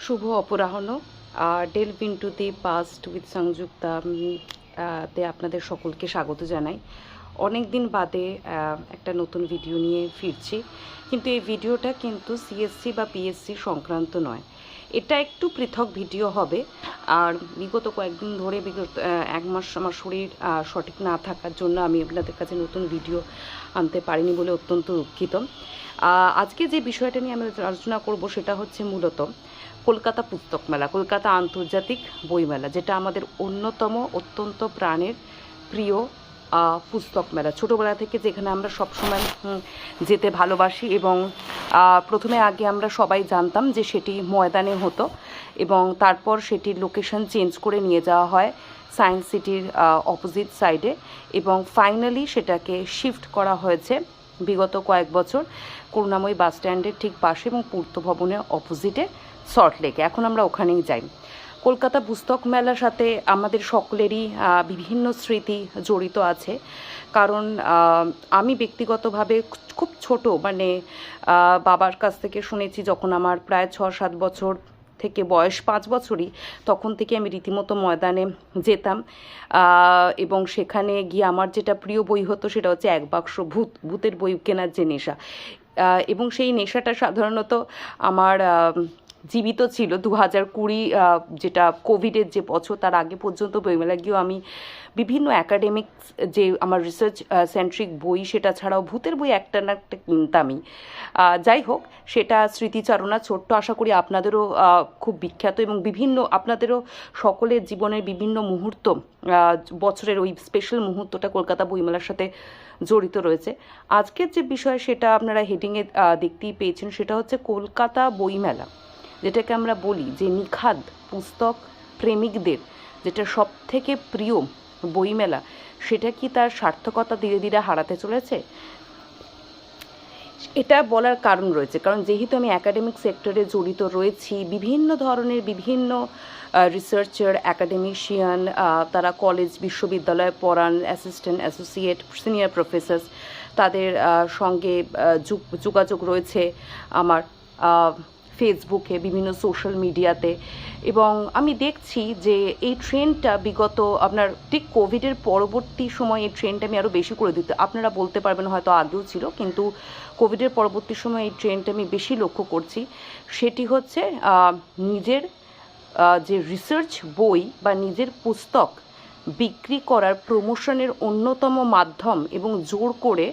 শুভ অপরাহ্ন। Delve into the past with Sanjukta তে আপনাদের সকলকে স্বাগত জানাই। অনেক দিন বাদে একটা নতুন ভিডিও নিয়ে ফিরছি, কিন্তু এই ভিডিওটা কিন্তু সিএসসি বা পিএসসি সংক্রান্ত নয়। এটা একটু পৃথক ভিডিও হবে। আর বিগত কয়েকদিন ধরে এক মাস আমার শরীর সঠিক না থাকার জন্য আমি আপনাদের কাছে নতুন ভিডিও আনতে পারিনি বলে অত্যন্ত দুঃখিত। আজকে যে বিষয়টা নিয়ে আমি আলোচনা করব সেটা হচ্ছে মূলত কলকাতা পুস্তক মেলা, কলকাতা আন্তর্জাতিক বইমেলা, যেটা আমাদের অন্যতম অত্যন্ত প্রাণের প্রিয় পুস্তক মেলা। ছোটোবেলা থেকে যেখানে আমরা সবসময় যেতে ভালোবাসি এবং প্রথমে আগে আমরা সবাই জানতাম যে সেটি ময়দানে হতো এবং তারপর সেটির লোকেশন চেঞ্জ করে নিয়ে যাওয়া হয় সায়েন্স সিটির অপোজিট সাইডে এবং ফাইনালি সেটাকে শিফট করা হয়েছে বিগত কয়েক বছর করুণাময়ী বাস স্ট্যান্ডের ঠিক পাশে এবং পূর্ত ভবনের অপোজিটে সল্টলেকে। এখন আমরা ওখানেই যাই। কলকাতা পুস্তক মেলার সাথে আমাদের সকলেরই বিভিন্ন স্মৃতি জড়িত আছে, কারণ আমি ব্যক্তিগতভাবে খুব ছোট বাবার কাছ থেকে শুনেছি যখন আমার প্রায় 6-7 বছর থেকে বয়স 5 বছরই, তখন থেকে আমি রীতিমতো ময়দানে যেতাম এবং সেখানে গিয়ে আমার যেটা প্রিয় বই হতো সেটা হচ্ছে এক বাক্স ভূতের বই কেনার যে নেশা, এবং সেই নেশাটা সাধারণত আমার জীবিত ছিল 2020, যেটা কোভিডের যে বছর, তার আগে পর্যন্ত বইমেলা গিয়েও আমি বিভিন্ন অ্যাকাডেমিক্স যে আমার রিসার্চ সেন্ট্রিক বই সেটা ছাড়াও ভূতের বই একটা না একটা কিনতামই। যাই হোক, সেটা স্মৃতিচারণা ছোট্ট, আশা করি আপনাদেরও খুব বিখ্যাত এবং বিভিন্ন আপনাদেরও সকলের জীবনের বিভিন্ন মুহূর্ত, বছরের ওই স্পেশাল মুহূর্তটা কলকাতা বইমেলার সাথে জড়িত রয়েছে। আজকের যে বিষয় সেটা আপনারা হেডিংয়ে দেখতেই পেয়েছেন, সেটা হচ্ছে কলকাতা বইমেলা, যেটাকে আমরা বলি যে নিখাদ পুস্তক প্রেমিকদের যেটা সব থেকে প্রিয় বইমেলা, সেটা কি তার সার্থকতা ধীরে ধীরে হারাতে চলেছে? এটা বলার কারণ রয়েছে, কারণ যেহেতু আমি একাডেমিক সেক্টরে জড়িত রয়েছি, বিভিন্ন ধরনের বিভিন্ন রিসার্চার, অ্যাকাডেমিশিয়ান, তারা কলেজ বিশ্ববিদ্যালয়ে পড়ান, অ্যাসিস্ট্যান্ট, অ্যাসোসিয়েট, সিনিয়র প্রফেসর, তাদের সঙ্গে যোগাযোগ রয়েছে আমার ফেসবুকে, বিভিন্ন সোশ্যাল মিডিয়াতে, এবং আমি দেখছি যে এই ট্রেন্ডটা বিগত আপনার ঠিক কোভিডের পরবর্তী সময় এই ট্রেন্ডটা আমি আরও বেশি করে দিতে, আপনারা বলতে পারবেন হয়তো আগেও ছিল, কিন্তু কোভিডের পরবর্তী সময় এই ট্রেন্ডটা আমি বেশি লক্ষ্য করছি। সেটি হচ্ছে নিজের যে রিসার্চ বই বা নিজের পুস্তক বিক্রি করার প্রমোশনের অন্যতম মাধ্যম এবং জোর করে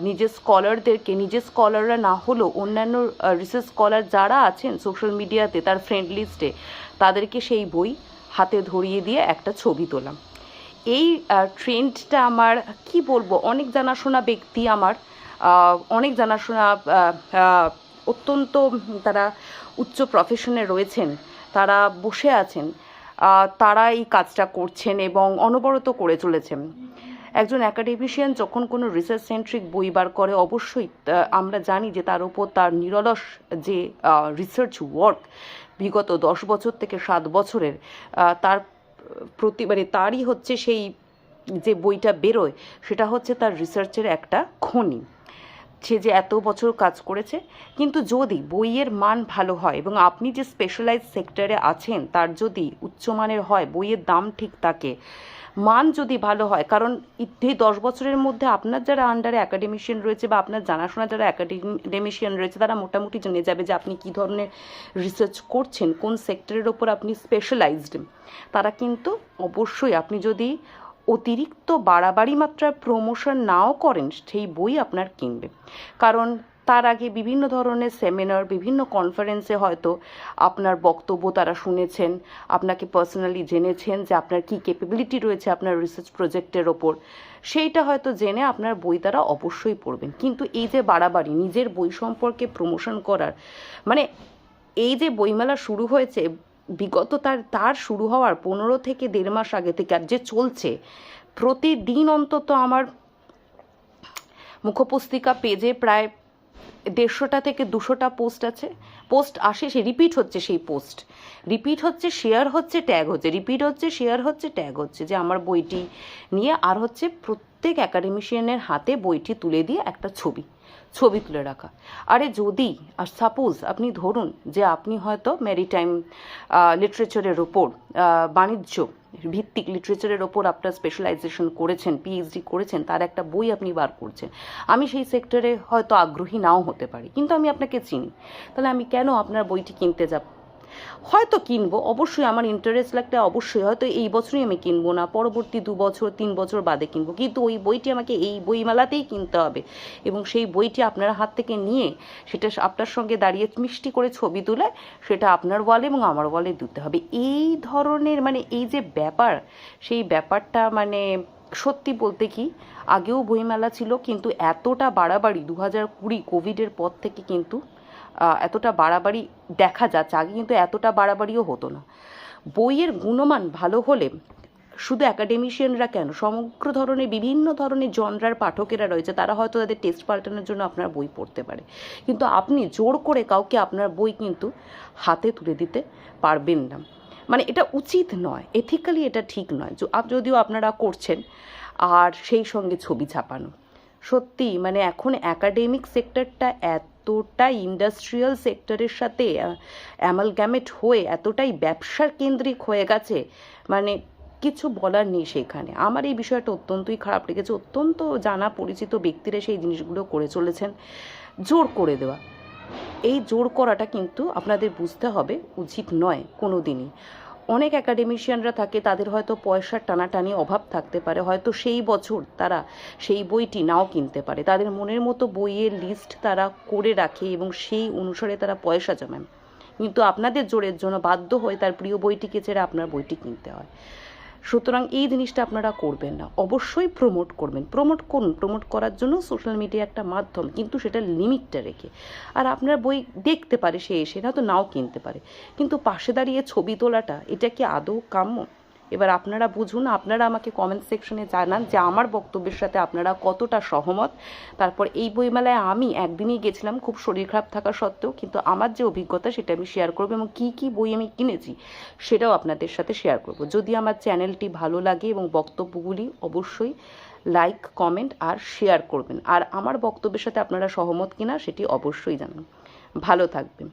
নিজের স্কলারদেরকে, নিজের স্কলাররা না হলেও অন্যান্য রিসার্চ স্কলার যারা আছেন সোশ্যাল মিডিয়াতে তার ফ্রেন্ড লিস্টে, তাদেরকে সেই বই হাতে ধরিয়ে দিয়ে একটা ছবি তোলা। এই ট্রেন্ডটা আমার কি বলবো, অনেক জানাশোনা ব্যক্তি, আমার অনেক জানাশোনা অত্যন্ত তারা উচ্চ প্রফেশনে রয়েছেন, তারা বসে আছেন, তারা এই কাজটা করছেন এবং অনবরত করে চলেছেন। একজন অ্যাকাডেমিশিয়ান যখন কোনো রিসার্চ সেন্ট্রিক বই বার করে, অবশ্যই আমরা জানি যে তার উপর তার নিরলস যে রিসার্চ ওয়ার্ক বিগত 10 বছর থেকে 7 বছরের, তার তারই হচ্ছে সেই যে বইটা বেরোয় সেটা হচ্ছে তার রিসার্চের একটা খনি। সে যে এত বছর কাজ করেছে, কিন্তু যদি বইয়ের মান ভালো হয় এবং আপনি যে স্পেশালাইজ সেক্টরে আছেন তার যদি উচ্চমানের হয়, বইয়ের দাম ঠিক থাকে, মান যদি ভালো হয়, কারণ এই 10 বছরের মধ্যে আপনার যারা আন্ডারে অ্যাকাডেমিশিয়ান রয়েছে বা আপনার জানাশোনা যারা অ্যাকাডেমিশিয়ান রয়েছে, তারা মোটামুটি জেনে যাবে যে আপনি কী ধরনের রিসার্চ করছেন, কোন সেক্টরের ওপর আপনি স্পেশালাইজড। তারা কিন্তু অবশ্যই, আপনি যদি অতিরিক্ত বাড়াবাড়ি মাত্রার প্রমোশন নাও করেন, সেই বই আপনার কিনবে। কারণ তার আগে বিভিন্ন ধরনের সেমিনার, বিভিন্ন কনফারেন্সে হয়তো আপনার বক্তব্য তারা শুনেছেন, আপনাকে পার্সোনালি জেনেছেন যে আপনার কী ক্যাপাবিলিটি রয়েছে আপনার রিসার্চ প্রজেক্টের ওপর, সেইটা হয়তো জেনে আপনার বই তারা অবশ্যই পড়বেন। কিন্তু এই যে বাড়াবাড়ি নিজের বই সম্পর্কে প্রমোশন করার, এই যে বইমেলা শুরু হয়েছে বিগত তার শুরু হওয়ার 15 থেকে 1.5 মাস আগে থেকে আর যে চলছে, প্রতিদিন অন্তত আমার মুখপুস্তিকা পেজে প্রায় 150টা থেকে 200টা পোস্ট আসে, সে রিপিট হচ্ছে, সেই পোস্ট রিপিট হচ্ছে, শেয়ার হচ্ছে, ট্যাগ হচ্ছে, রিপিট হচ্ছে, শেয়ার হচ্ছে, ট্যাগ হচ্ছে, যে আমার বইটি নিয়ে, আর হচ্ছে প্রত্যেক অ্যাকাডেমিশিয়ানের হাতে বইটি তুলে দিয়ে একটা ছবি, ছবি তুলে রাখা। আরে যদি আর সাপোজ আপনি ধরুন যে আপনি হয়তো ম্যারিটাইম লিটারেচারের ওপর, বাণিজ্য ভিত্তিক লিটারেচারের ওপর আপনার স্পেশালাইজেশন করেছেন, পিএইচডি করেছেন, তার একটা বই আপনি বার করছেন। আমি সেই সেক্টরে হয়তো আগ্রহী নাও হতে পারি, কিন্তু আমি আপনাকে চিনি, তাহলে আমি কেন আপনার বইটি কিনতে যাব? হয়তো কিনবো, অবশ্যই আমার ইন্টারেস্ট লাগলে অবশ্যই, হয়তো এই বছরই আমি কিনবো না, পরবর্তী 2 বছর 3 বছর বাদে কিনবো, কিন্তু ওই বইটি আমাকে এই বইমেলাতেই কিনতে হবে এবং সেই বইটি আপনার হাত থেকে নিয়ে সেটা আপনার সঙ্গে দাঁড়িয়ে মিষ্টি করে ছবি তুলে সেটা আপনার ওয়ালে এবং আমার ওয়ালে দিতে হবে। এই ধরনের মানে এই যে ব্যাপার, সেই ব্যাপারটা মানে সত্যি বলতে কি আগেও বইমেলা ছিল, কিন্তু এতটা বাড়াবাড়ি 2020 কোভিডের পর থেকে কিন্তু এতটা বাড়াবাড়ি দেখা যাচ্ছে। আগে কিন্তু এতটা বাড়াবাড়িও হতো না। বইয়ের গুণমান ভালো হলে শুধু অ্যাকাডেমিশিয়ানরা কেন, সমগ্র ধরনের বিভিন্ন ধরনের জনরার পাঠকেরা রয়েছে, তারা হয়তো তাদের টেস্ট পাল্টানোর জন্য আপনার বই পড়তে পারে, কিন্তু আপনি জোর করে কাউকে আপনার বই কিন্তু হাতে তুলে দিতে পারবেন না। মানে এটা উচিত নয়, এথিক্যালি এটা ঠিক নয়। যদিও আপনারা করছেন, আর সেই সঙ্গে ছবি ছাপানো সত্যি মানে এখন অ্যাকাডেমিক সেক্টরটা এতটা ইন্ডাস্ট্রিয়াল সেক্টরের সাথে অ্যামালগ্যামেট হয়ে এতটাই ব্যবসার কেন্দ্রিক হয়ে গেছে, মানে কিছু বলার নেই সেখানে। আমার এই বিষয়টা অত্যন্তই খারাপ লেগেছে। অত্যন্ত জানা পরিচিত ব্যক্তিরা সেই জিনিসগুলো করে চলেছেন, জোর করে দেওয়া। এই জোর করাটা কিন্তু আপনাদের বুঝতে হবে উচিত নয় কোনো দিনই। অনেক অ্যাকাডেমিশিয়ানরা থাকে, তাদের হয়তো পয়সার টানাটানি অভাব থাকতে পারে, হয়তো সেই বছর তারা সেই বইটি নাও কিনতে পারে, তাদের মনের মতো বইয়ের লিস্ট তারা করে রাখে এবং সেই অনুসারে তারা পয়সা জমায়, কিন্তু আপনাদের জোরের জন্য বাধ্য হয়ে তার প্রিয় বইটিকে ছেড়ে আপনার বইটি কিনতে হয়। সুতরাং এই জিনিসটা আপনারা করবেন না, অবশ্যই প্রমোট করবেন, প্রমোট করুন, প্রমোট করার জন্য সোশ্যাল মিডিয়া একটা মাধ্যম, কিন্তু সেটা লিমিটটা রেখে। আর আপনার বই দেখতে পারে সে এসে, হয়তো নাও কিনতে পারে, কিন্তু পাশে দাঁড়িয়ে ছবি তোলাটা এটা কি আদৌ কাম্য? এবার আপনারা বুঝুন, আপনারা আমাকে কমেন্ট সেকশনে জানান যে আমার বক্তব্যের সাথে আপনারা কতটা সহমত। তারপর এই বইমেলায় আমি একদিনই গেছিলাম খুব শরীর খারাপ থাকা সত্ত্বেও, কিন্তু আমার যে অভিজ্ঞতা সেটা আমি শেয়ার করবো এবং কী কী বই আমি কিনেছি সেটাও আপনাদের সাথে শেয়ার করব। যদি আমার চ্যানেলটি ভালো লাগে এবং বক্তব্যগুলি অবশ্যই লাইক, কমেন্ট আর শেয়ার করবেন, আর আমার বক্তব্যের সাথে আপনারা সহমত কিনা সেটি অবশ্যই জানান। ভালো থাকবেন।